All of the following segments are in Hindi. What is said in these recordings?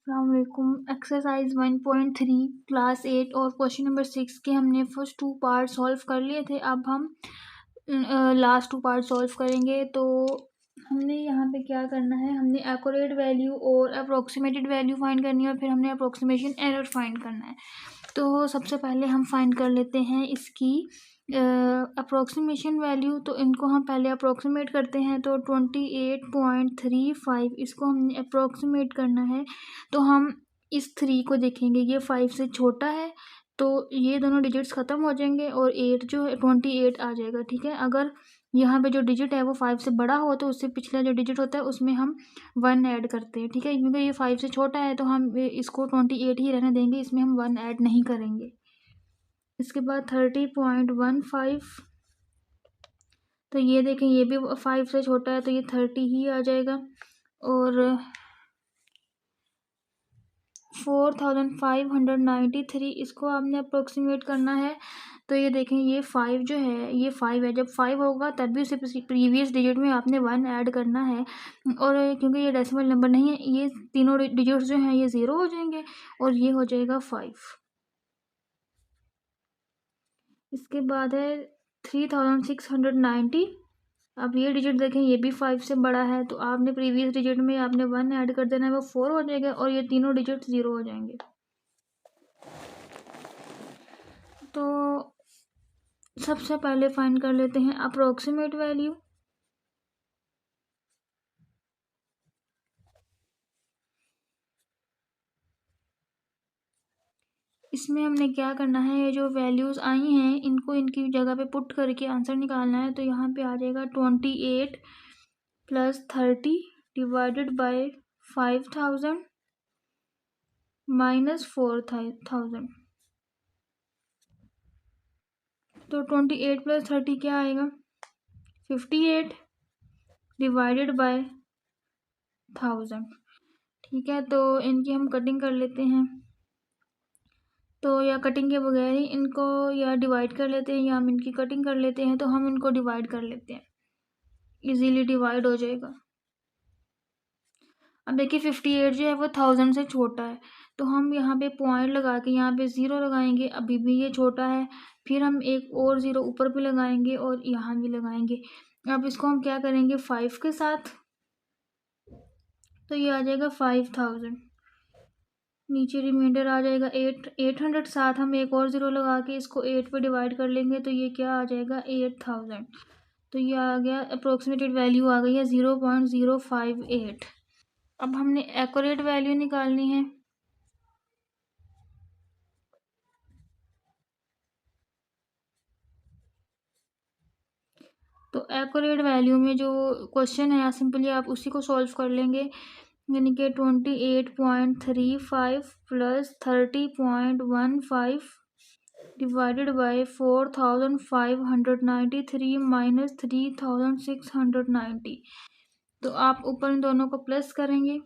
अस्सलामुअलैकुम। एक्सरसाइज 1.3 क्लास 8 और क्वेश्चन नंबर 6 के हमने फर्स्ट 2 पार्ट सॉल्व कर लिए थे। अब हम लास्ट 2 पार्ट सॉल्व करेंगे। तो हमने यहाँ पे क्या करना है, हमने एक्यूरेट वैल्यू और अप्रोक्सीमेटेड वैल्यू फाइंड करनी है और फिर हमने अप्रोक्सीमेशन एरर फाइंड करना है। तो सबसे पहले हम फाइंड कर लेते हैं इसकी अप्रोक्सीमेशन वैल्यू। तो इनको हम पहले अप्रोक्सीमेट करते हैं। तो 28.35 इसको हमने अप्रोक्सीमेट करना है। तो हम इस 3 को देखेंगे, ये 5 से छोटा है तो ये दोनों डिजिट्स ख़त्म हो जाएंगे और 8 जो है 28 आ जाएगा। ठीक है, अगर यहाँ पे जो डिजिट है वो 5 से बड़ा हो तो उससे पिछला जो डिजिट होता है उसमें हम 1 ऐड करते हैं। ठीक है, क्योंकि ये 5 से छोटा है तो हम इसको 28 ही रहने देंगे, इसमें हम 1 ऐड नहीं करेंगे। इसके बाद 30.15, तो ये देखें ये भी 5 से छोटा है तो ये 30 ही आ जाएगा। और 4593 इसको आपने अप्रोक्सीमेट करना है। तो ये देखें ये 5 जो है ये 5 है, जब 5 होगा तब भी उसे प्रीवियस डिजिट में आपने 1 ऐड करना है। और क्योंकि ये डेसिमल नंबर नहीं है, ये तीनों डिजिट्स जो हैं ये 0 हो जाएंगे और ये हो जाएगा 5। इसके बाद है 3690। अब ये डिजिट देखें ये भी 5 से बड़ा है तो आपने प्रीवियस डिजिट में आपने 1 ऐड कर देना है, वो 4 हो जाएगा और ये तीनों डिजिट 0 हो जाएंगे। तो सबसे पहले फाइंड कर लेते हैं अप्रोक्सीमेट वैल्यू। इसमें हमने क्या करना है, ये जो वैल्यूज़ आई हैं इनको इनकी जगह पे पुट करके आंसर निकालना है। तो यहाँ पे आ जाएगा 28 + 30 डिवाइडेड बाय 5000 - 4000। तो 28 + 30 क्या आएगा, 58 डिवाइडेड बाय 1000। ठीक है, तो इनकी हम कटिंग कर लेते हैं। तो या कटिंग के बगैर ही इनको या डिवाइड कर लेते हैं या हम इनकी कटिंग कर लेते हैं। तो हम इनको डिवाइड कर लेते हैं, इजीली डिवाइड हो जाएगा। अब देखिए 58 जो है वो 1000 से छोटा है तो हम यहाँ पे पॉइंट लगा के यहाँ पे 0 लगाएंगे, अभी भी ये छोटा है। फिर हम एक और 0 ऊपर भी लगाएंगे और यहाँ भी लगाएंगे। अब इसको हम क्या करेंगे 5 के साथ, तो ये आ जाएगा 5000। नीचे रिमाइंडर आ जाएगा 800। साथ हम एक और 0 लगा के इसको 8 पे डिवाइड कर लेंगे तो ये क्या आ जाएगा 8000। तो ये आ गया अप्रोक्सीमेटेड वैल्यू आ गई है 0.058। अब हमने एक्यूरेट वैल्यू निकालनी है। तो एक्यूरेट वैल्यू में जो क्वेश्चन है सिंपली आप उसी को सॉल्व कर लेंगे, यानी कि 28.35 + 30.15 डिवाइडेड बाय 4593 - 3690। तो आप ऊपर इन दोनों को प्लस करेंगे,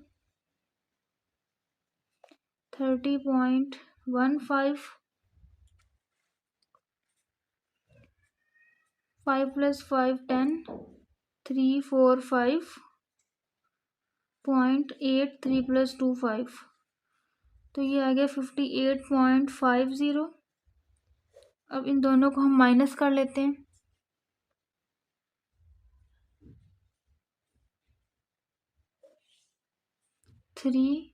30.15 5 + 5 10 345.83 + 2 5। तो ये आ गया 58.50। अब इन दोनों को हम माइनस कर लेते हैं। 30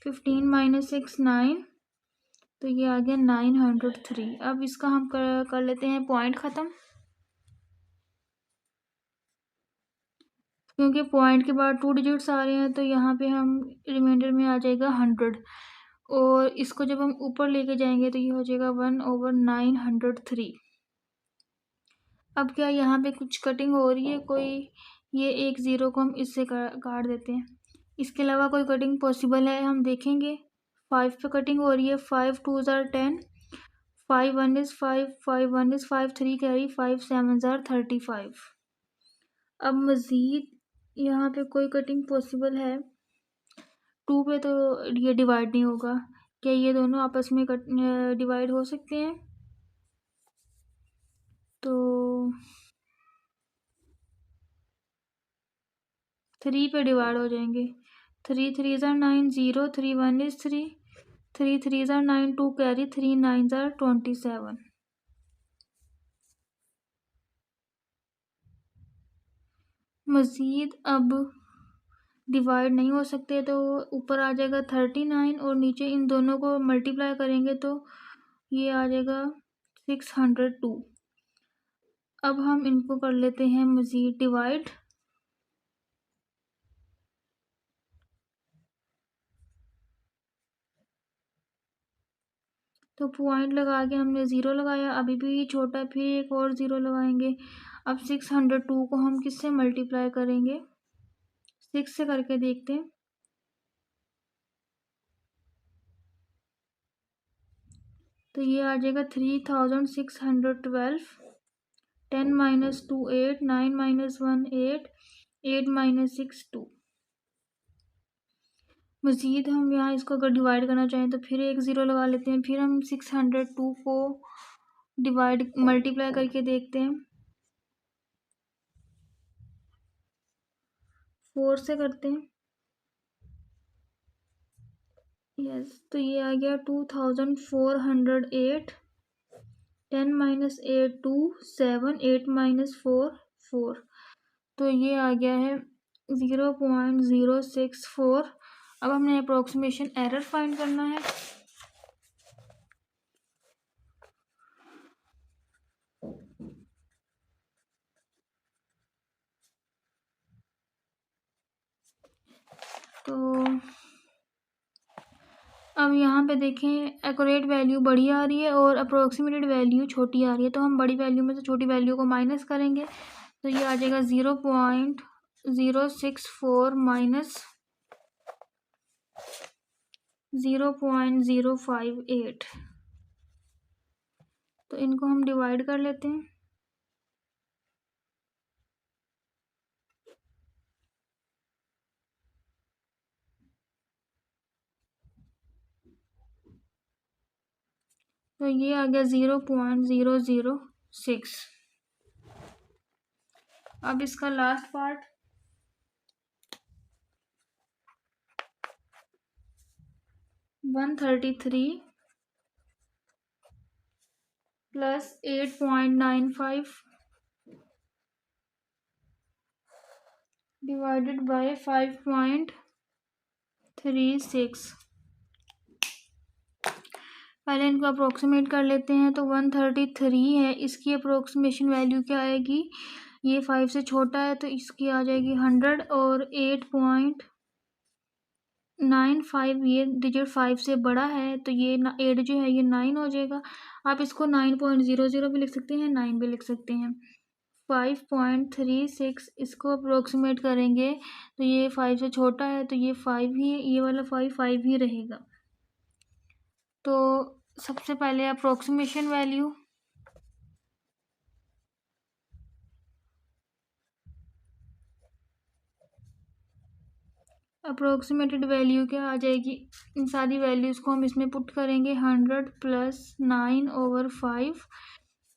15 - 6 9, तो ये आ गया 903। अब इसका हम कर लेते हैं पॉइंट ख़त्म, क्योंकि पॉइंट के बाद 2 डिजिट्स आ रहे हैं तो यहाँ पे हम रिमाइंडर में आ जाएगा 100 और इसको जब हम ऊपर लेके जाएंगे तो ये हो जाएगा 1/903। अब क्या यहाँ पे कुछ कटिंग हो रही है कोई, ये एक 0 को हम इससे काट देते हैं। इसके अलावा कोई कटिंग पॉसिबल है हम देखेंगे। 5 पे कटिंग हो रही है, 5 2s are 10, 5 1 is 5, 5 1 is 5, 3 carry, 5 7s are 35। अब मज़ीद यहाँ पे कोई कटिंग पॉसिबल है, 2 पे तो ये डिवाइड नहीं होगा। क्या ये दोनों आपस में डिवाइड हो सकते हैं? तो 3 पे डिवाइड हो जाएंगे। 3 3s are 9, 0, 3 1 is 3, 3 3s are 9, 2 carry, 3 9s are 27. मज़ीद अब डिवाइड नहीं हो सकते तो ऊपर आ जाएगा 39 और नीचे इन दोनों को मल्टीप्लाई करेंगे तो ये आ जाएगा 602। अब हम इनको कर लेते हैं मज़ीद डिवाइड। तो पॉइंट लगा के हमने ज़ीरो लगाया, अभी भी छोटा है, फिर एक और ज़ीरो लगाएंगे। अब 602 को हम किससे मल्टीप्लाई करेंगे? 6 से करके देखते हैं। तो ये आ जाएगा 3612। 10 - 2 8, 9 - 1 8, 8 - 6 2। मज़ीद हम यहाँ इसको अगर डिवाइड करना चाहें तो फिर एक ज़ीरो लगा लेते हैं। फिर हम 602 को डिवाइड मल्टीप्लाई करके देखते हैं। 4 से करते हैं। यस, तो ये आ गया 2408। 10 - 8 2 7, 8 - 4 4। तो ये आ गया है 0.064। अब हमने अप्रोक्सीमेशन एरर फाइंड करना है। तो अब यहाँ पे देखें, एक्यूरेट वैल्यू बड़ी आ रही है और अप्रोक्सीमेटेड वैल्यू छोटी आ रही है। तो हम बड़ी वैल्यू में से छोटी वैल्यू को माइनस करेंगे तो ये आ जाएगा 0.064 माइनस 0.058। तो इनको हम डिवाइड कर लेते हैं। तो ये आ गया 0.006। अब इसका लास्ट पार्ट, (133 + 8.95 डिवाइडेड बाय 5.36। पहले इनको अप्रोक्सीमेट कर लेते हैं। तो 133 है, इसकी अप्रोक्सीमेशन वैल्यू क्या आएगी? ये 5 से छोटा है तो इसकी आ जाएगी 100 और 8.95 ये डिजिट 5 से बड़ा है तो ये 8 जो है ये 9 हो जाएगा। आप इसको 9.00 भी लिख सकते हैं, 9 भी लिख सकते हैं। 5.36 इसको अप्रोक्सीमेट करेंगे तो ये 5 से छोटा है तो ये 5 ही, ये वाला 5 ही रहेगा। तो सबसे पहले अप्रोक्सीमेशन वैल्यू, अप्रोक्सीमेटेड वैल्यू क्या आ जाएगी? इन सारी वैल्यूज़ को हम इसमें पुट करेंगे। 100 + 9/5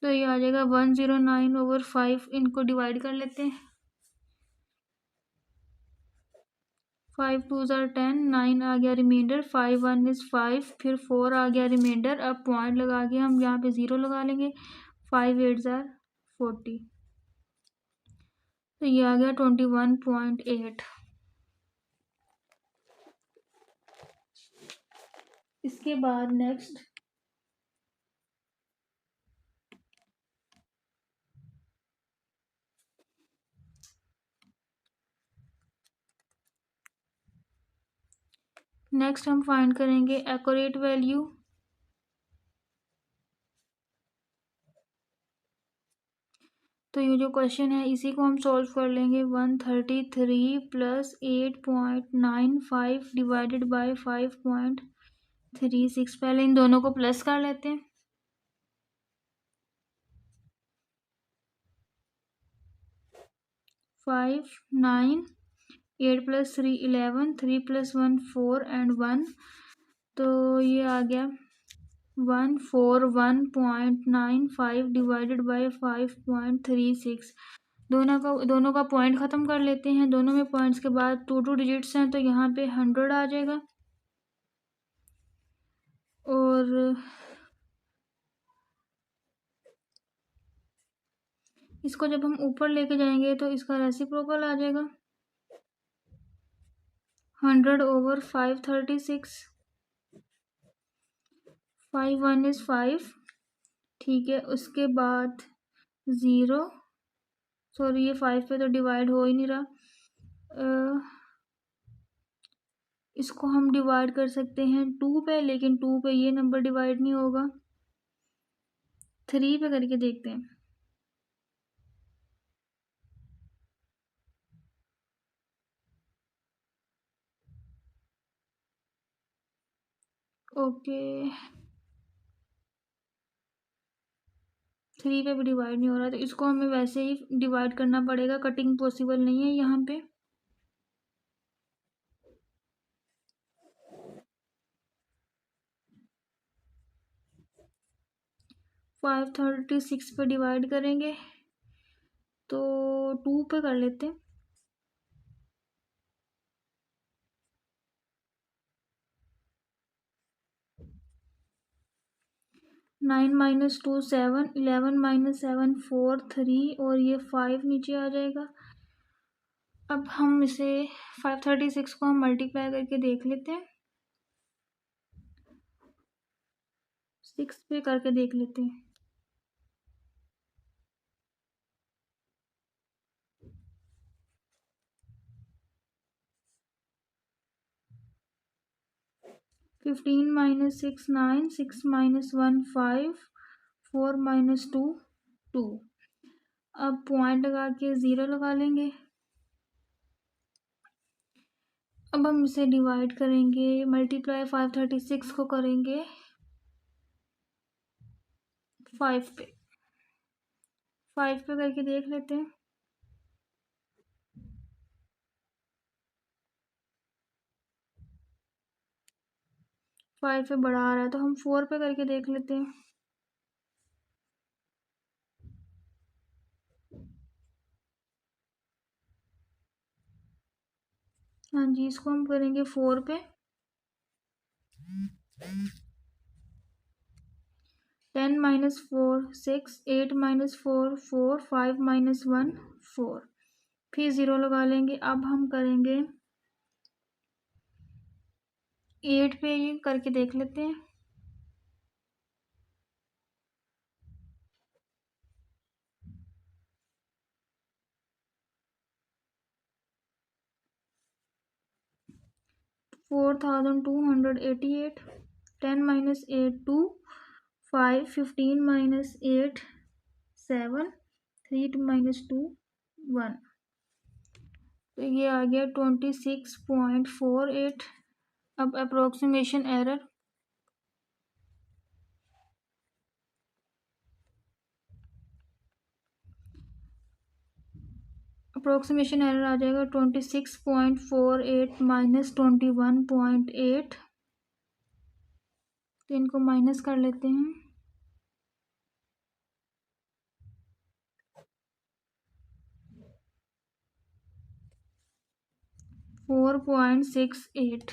तो ये आ जाएगा 109/5। इनको डिवाइड कर लेते हैं। 5 2s are 10, 9 आ गया रिमाइंडर, 5 1 is 5, फिर 4 आ गया रिमाइंडर। अब पॉइंट लगा के हम यहाँ पे 0 लगा लेंगे। 5 8s are 40। तो ये आ गया 21.8। इसके बाद नेक्स्ट हम फाइंड करेंगे एक्यूरेट वैल्यू। तो ये जो क्वेश्चन है इसी को हम सॉल्व कर लेंगे। 133 + 8.95 डिवाइडेड बाय 5.36। पहले इन दोनों को प्लस कर लेते हैं। 5 9, 8 + 3 11, 3 + 1 4 and 1। तो ये आ गया 141.95 डिवाइडेड बाय 5.36। दोनों का पॉइंट ख़त्म कर लेते हैं। दोनों में पॉइंट्स के बाद टू डिजिट्स हैं तो यहाँ पे 100 आ जाएगा। और इसको जब हम ऊपर लेके जाएंगे तो इसका रेसिप्रोकल आ जाएगा 100/536। 5 1 इज़ 5, ठीक है। उसके बाद 0, सॉरी ये 5 पे तो डिवाइड हो ही नहीं रहा। इसको हम डिवाइड कर सकते हैं 2 पे, लेकिन 2 पे ये नंबर डिवाइड नहीं होगा। 3 पे करके देखते हैं। ओके, 3 पे भी डिवाइड नहीं हो रहा, तो इसको हमें वैसे ही डिवाइड करना पड़ेगा, कटिंग पॉसिबल नहीं है यहाँ पे। फाइव 36 पे डिवाइड करेंगे तो 2 पे कर लेते हैं। 9 - 2 7, 11 - 7 4 3, और ये 5 नीचे आ जाएगा। अब हम इसे 536 को हम मल्टीप्लाई करके देख लेते हैं। 6 पे करके देख लेते हैं। -15 - 6 9, 6 - 1 5, 4 - 2 2। अब पॉइंट लगा के 0 लगा लेंगे। अब हम इसे डिवाइड करेंगे, मल्टीप्लाई 536 को करेंगे 5 पे। 5 पे करके देख लेते हैं। 5 पे बड़ा आ रहा है तो हम 4 पे करके देख लेते हैं। हाँ जी, इसको हम करेंगे 4 पे। 10 - 4 6, 8 - 4 4, 5 - 1 4, फिर 0 लगा लेंगे। अब हम करेंगे 8 पे, ये करके देख लेते हैं। $4,288। 10 - 8 2, 5 15 - 8 7, 3 - 2 1, तो ये आ गया 26.48। अब अप्रोक्सीमेशन एरर, आ जाएगा 26.48 - 21.8। तो इनको माइनस कर लेते हैं। 4.68।